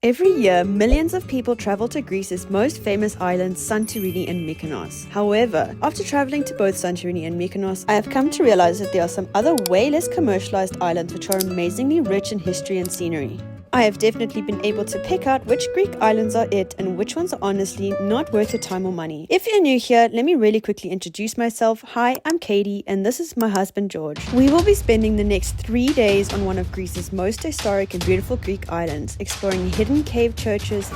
Every year, millions of people travel to Greece's most famous islands, Santorini and Mykonos. However, after traveling to both Santorini and Mykonos, I have come to realize that there are some other way less commercialized islands which are amazingly rich in history and scenery. I have definitely been able to pick out which Greek islands are it and which ones are honestly not worth your time or money. If you're new here, let me really quickly introduce myself. Hi, I'm Katie and this is my husband George. We will be spending the next 3 days on one of Greece's most historic and beautiful Greek islands, exploring hidden cave churches,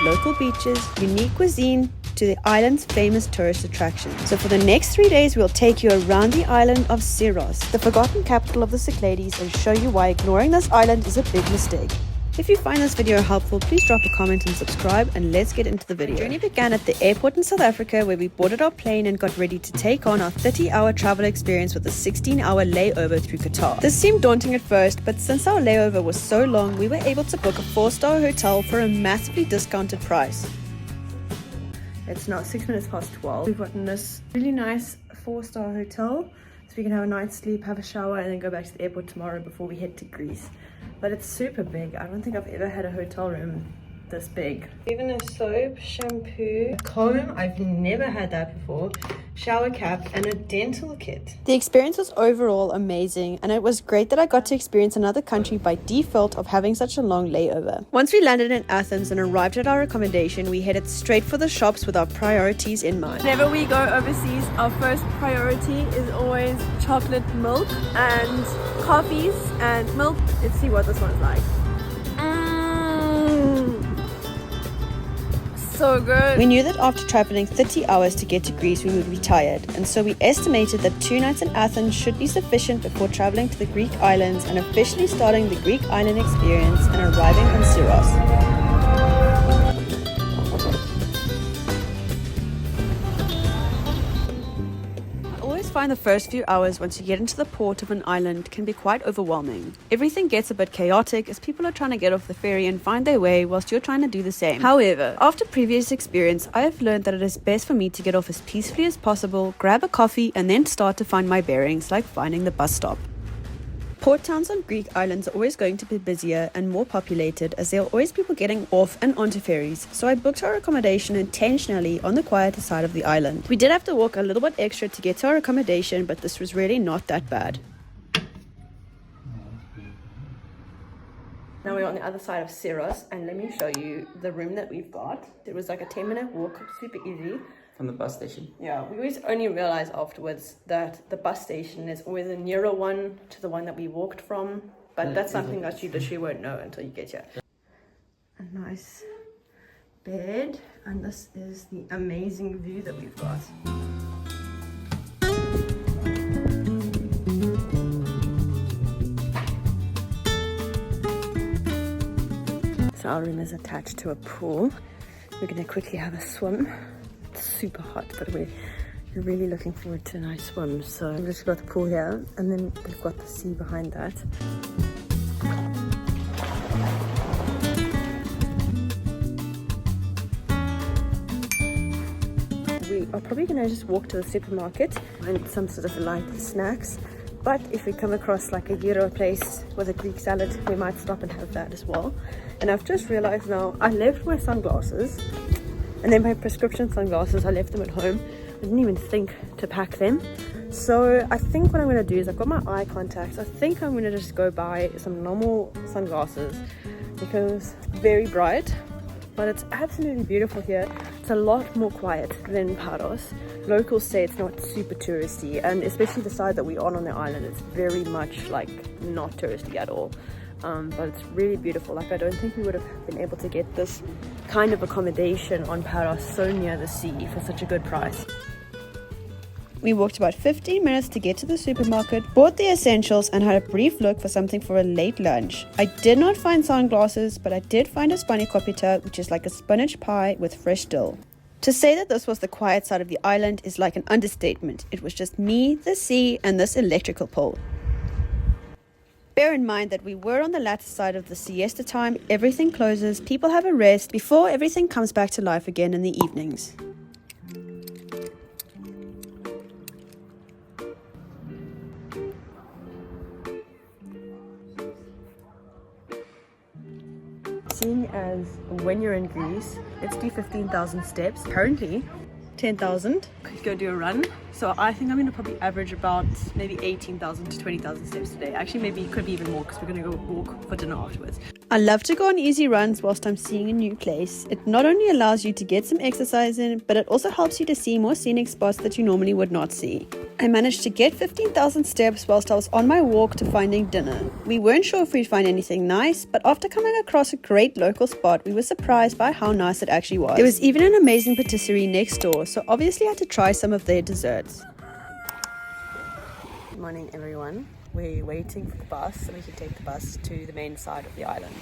local beaches, unique cuisine, to the island's famous tourist attractions. So for the next 3 days, we'll take you around the island of Syros, the forgotten capital of the Cyclades, and show you why ignoring this island is a big mistake. If you find this video helpful, please drop a comment and subscribe, and let's get into the video. Our journey began at the airport in South Africa, where we boarded our plane and got ready to take on our 30-hour travel experience with a 16-hour layover through Qatar. This seemed daunting at first, but since our layover was so long, we were able to book a 4-star hotel for a massively discounted price. It's now 6 minutes past 12. We've gotten this really nice 4-star hotel so we can have a night's sleep, have a shower, and then go back to the airport tomorrow before we head to Greece. But it's super big. I don't think I've ever had a hotel room this big. Even a soap, shampoo, comb, I've never had that before, shower cap, and a dental kit. The experience was overall amazing, and it was great that I got to experience another country by default of having such a long layover. Once we landed in Athens and arrived at our accommodation, we headed straight for the shops with our priorities in mind. Whenever we go overseas, our first priority is always chocolate milk and coffees and milk. Let's see what this one's like. So good. We knew that after traveling 30 hours to get to Greece, we would be tired, and so we estimated that 2 nights in Athens should be sufficient before traveling to the Greek islands and officially starting the Greek island experience and arriving on Syros. I find the first few hours once you get into the port of an island can be quite overwhelming. Everything gets a bit chaotic as people are trying to get off the ferry and find their way whilst you're trying to do the same. However, after previous experience, I have learned that it is best for me to get off as peacefully as possible, grab a coffee, and then start to find my bearings, like finding the bus stop. Port towns on Greek islands are always going to be busier and more populated as there are always people getting off and onto ferries, so I booked our accommodation intentionally on the quieter side of the island. We did have to walk a little bit extra to get to our accommodation, but this was really not that bad. Now we're on the other side of Syros, and let me show you the room that we've got. It was like a 10-minute walk, super easy. From the bus station. Yeah, we always only realize afterwards that the bus station is always a nearer one to the one that we walked from, but that's something that you literally won't know until you get here. A nice bed, and this is the amazing view that we've got. So our room is attached to a pool. We're going to quickly have a swim. It's super hot, but we're really looking forward to a nice swim. So we've just got the pool here, and then we've got the sea behind that. We are probably going to just walk to the supermarket and some sort of light snacks. But if we come across like a gyro place with a Greek salad, we might stop and have that as well. And I've just realized now, I left my sunglasses, and then my prescription sunglasses, I left them at home. I didn't even think to pack them. So I think what I'm going to do is I've got my eye contacts. I think I'm going to just go buy some normal sunglasses because it's very bright, but it's absolutely beautiful here. It's a lot more quiet than Paros. Locals say it's not super touristy, and especially the side that we're on the island, it's very much like not touristy at all. But it's really beautiful. Like, I don't think we would have been able to get this kind of accommodation on Paros so near the sea for such a good price. We walked about 15 minutes to get to the supermarket, bought the essentials, and had a brief look for something for a late lunch. I did not find sunglasses, but I did find a spanakopita, which is like a spinach pie with fresh dill. To say that this was the quiet side of the island is like an understatement. It was just me, the sea, and this electrical pole. Bear in mind that we were on the latter side of the siesta time. Everything closes, people have a rest before everything comes back to life again in the evenings. seeing as when you're in Greece, let's do 15,000 steps. Currently, 10,000. Could go do a run. So I think I'm going to probably average about maybe 18,000 to 20,000 steps today. Actually, maybe it could be even more because we're going to go walk for dinner afterwards. I love to go on easy runs whilst I'm seeing a new place. It not only allows you to get some exercise in, but it also helps you to see more scenic spots that you normally would not see. I managed to get 15,000 steps whilst I was on my walk to finding dinner. We weren't sure if we'd find anything nice, but after coming across a great local spot, we were surprised by how nice it actually was. There was even an amazing patisserie next door, so obviously I had to try some of their desserts. Good morning, everyone. We're waiting for the bus so we can take the bus to the main side of the island.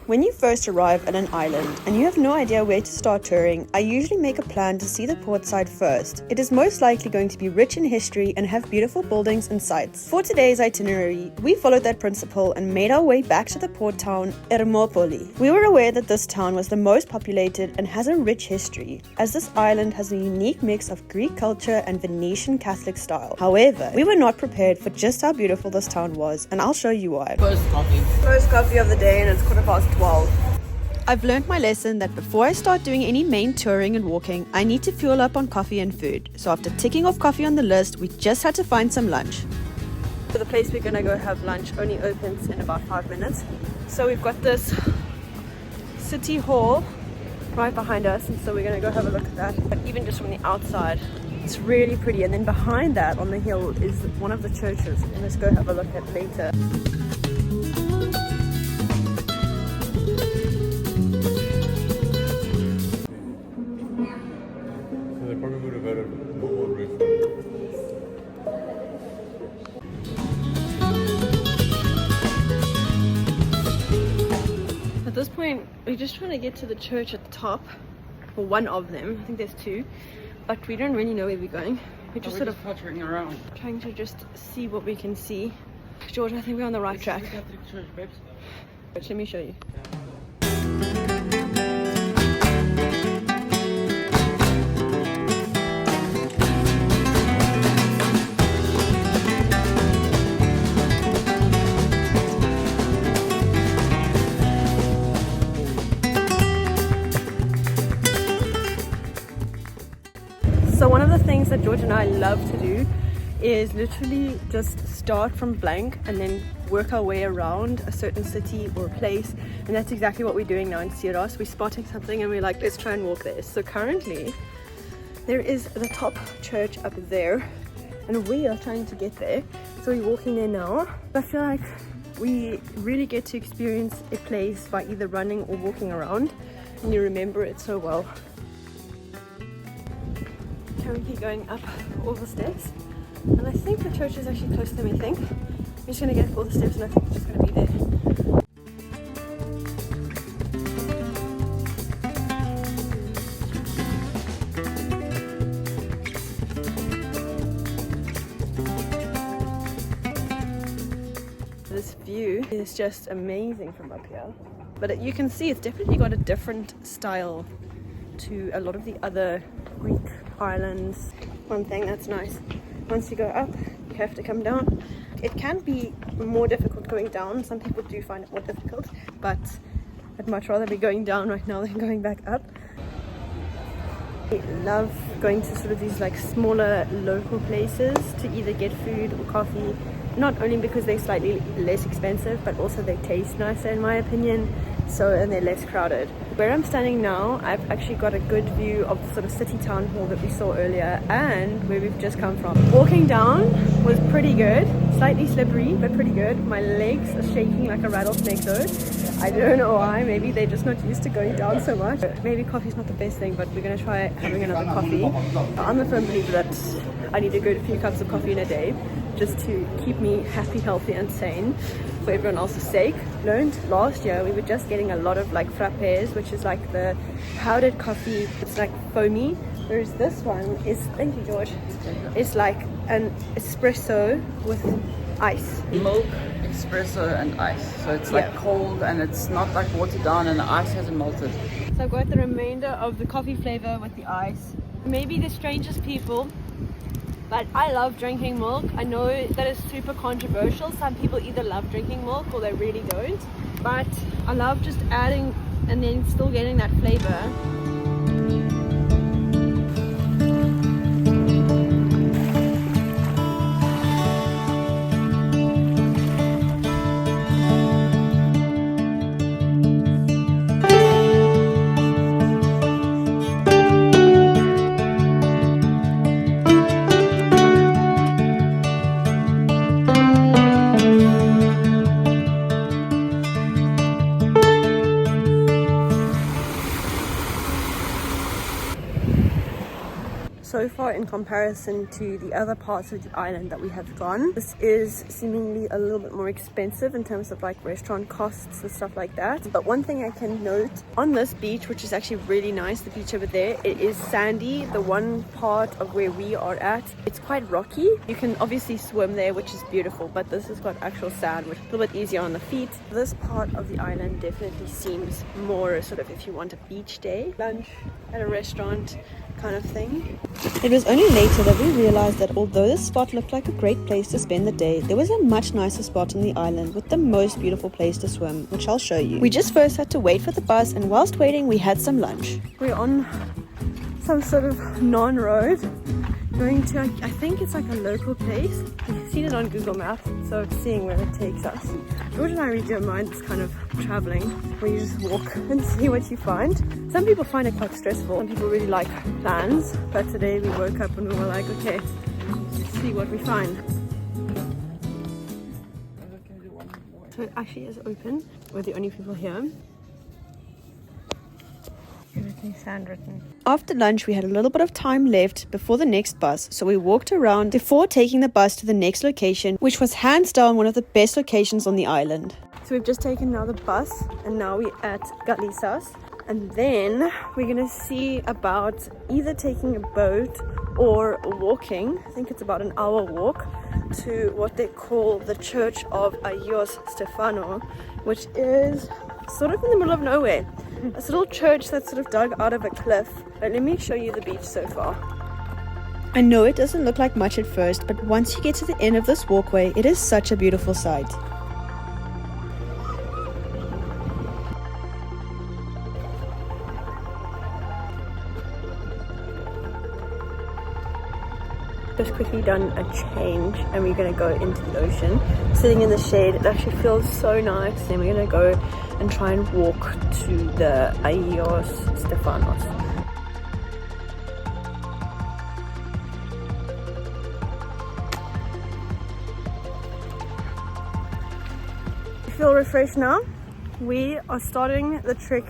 When you first arrive at an island and you have no idea where to start touring, I usually make a plan to see the port side first. It is most likely going to be rich in history and have beautiful buildings and sites. For today's itinerary, we followed that principle and made our way back to the port town Ermoupoli. We were aware that this town was the most populated and has a rich history, as this island has a unique mix of Greek culture and Venetian Catholic style. However, we were not prepared for just how beautiful this town was, and I'll show you why. First coffee of the day, and it's 12:15. I've learned my lesson that before I start doing any main touring and walking, I need to fuel up on coffee and food. So after ticking off coffee on the list, we just had to find some lunch. So the place we're gonna go have lunch only opens in about 5 minutes. So we've got this city hall right behind us, and so we're gonna go have a look at that. But even just from the outside, it's really pretty. And then behind that on the hill is one of the churches, and let's go have a look at later. At this point, we're just trying to get to the church at the top, or one of them. I think there's two, but we don't really know where we're going. We're just sort of pottering around, trying to just see what we can see. George, I think we're on the right track. Let me show you. So one of the things that George and I love to do is literally just start from blank and then work our way around a certain city or place, and that's exactly what we're doing now in Syros. We're spotting something and we're like, let's try and walk there. So currently there is the top church up there and we are trying to get there, so we're walking there now. I feel like we really get to experience a place by either running or walking around, and you remember it so well. Currently going up all the steps, and I think the church is actually closer than we think. I'm just going to get all the steps and I think it's just going to be there. This view is just amazing from up here, but you can see it's definitely got a different style to a lot of the other Greek islands. One thing that's nice, once you go up you have to come down. It can be more difficult going down. Some people do find it more difficult, but I'd much rather be going down right now than going back up. I love going to sort of these like smaller local places to either get food or coffee, not only because they're slightly less expensive, but also they taste nicer in my opinion, and they're less crowded. Where I'm standing now, I've actually got a good view of the sort of city town hall that we saw earlier and where we've just come from. Walking down was pretty good, slightly slippery but pretty good. My legs are shaking like a rattlesnake though. I don't know why, maybe they're just not used to going down so much. Maybe coffee's not the best thing, but we're going to try having another coffee. I'm a firm believer that I need a good few cups of coffee in a day just to keep me happy, healthy and sane for everyone else's sake. Learned last year we were just getting a lot of like frappes, which is like the powdered coffee. It's like foamy, whereas this one is, thank you George, it's like an espresso with ice. Milk, espresso and ice, so it's like cold and it's not like watered down and the ice hasn't melted. So I've got the remainder of the coffee flavor with the ice. Maybe the strangest people, but I love drinking milk. I know that is super controversial. Some people either love drinking milk or they really don't. but I love just adding and then still getting that flavor. So far, in comparison to the other parts of the island that we have gone, this is seemingly a little bit more expensive in terms of like restaurant costs and stuff like that. But one thing I can note on this beach, which is actually really nice, the beach over there, it is sandy. The one part of where we are at, it's quite rocky. You can obviously swim there, which is beautiful, but this has got actual sand, which is a little bit easier on the feet. This part of the island definitely seems more sort of if you want a beach day, lunch at a restaurant kind of thing. It was only later that we realized that although this spot looked like a great place to spend the day, there was a much nicer spot on the island with the most beautiful place to swim, which I'll show you. We just first had to wait for the bus, and whilst waiting we had some lunch. We're on some sort of non-road going to, I think it's like a local place. We've seen it on Google Maps, so seeing where it takes us. George and I really don't mind this kind of traveling where you just walk and see what you find. Some people find it quite stressful, some people really like plans, but today we woke up and we were like, okay, let's see what we find. So it actually is open. We're the only people here. Everything's handwritten. After lunch, we had a little bit of time left before the next bus, so we walked around before taking the bus to the next location, which was hands down one of the best locations on the island. So we've just taken now the bus, and now we're at Galissas, and then we're gonna see about either taking a boat or walking. I think it's about an hour walk to what they call the Church of Agios Stefano, which is sort of in the middle of nowhere. This little church that's sort of dug out of a cliff. But let me show you the beach so far. I know it doesn't look like much at first, but once you get to the end of this walkway, it is such a beautiful sight. Just quickly done a change and we're going to go into the ocean. Sitting in the shade, it actually feels so nice. Then we're going to go and try and walk to the Agios Stefanos. You feel refreshed now? We are starting the trek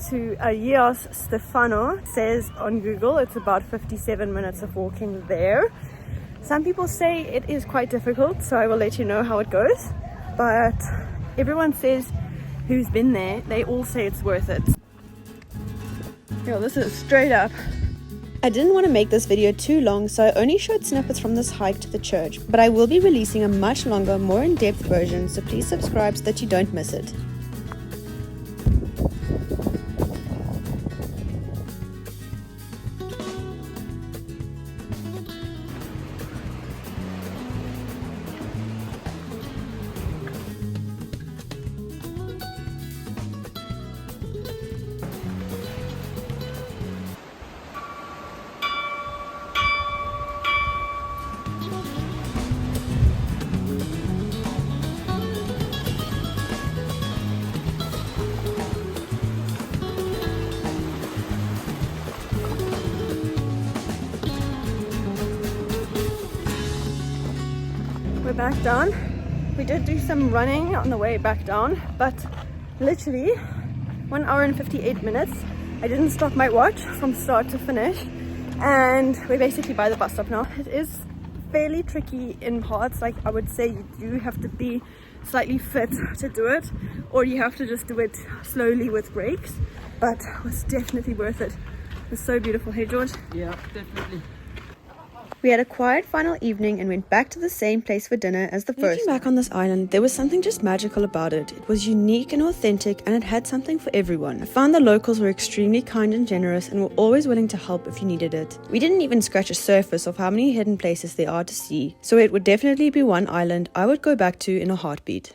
to Agios Stefano. It says on Google it's about 57 minutes of walking there. Some people say it is quite difficult, so I will let you know how it goes. But everyone says who's been there, they all say it's worth it. Yo, this is straight up. I didn't want to make this video too long, so I only showed snippets from this hike to the church, but I will be releasing a much longer, more in-depth version, so please subscribe so that you don't miss it. We're back down. We did do some running on the way back down, but literally 1 hour and 58 minutes. I didn't stop my watch from start to finish, and we're basically by the bus stop now. It is fairly tricky in parts. Like, I would say you do have to be slightly fit to do it, or you have to just do it slowly with breaks, but it was definitely worth it. It was so beautiful. Hey George? Yeah, definitely. We had a quiet final evening and went back to the same place for dinner as the first. Looking back on this island, there was something just magical about it. It was unique and authentic, and it had something for everyone. I found the locals were extremely kind and generous and were always willing to help if you needed it. We didn't even scratch the surface of how many hidden places there are to see, so it would definitely be one island I would go back to in a heartbeat.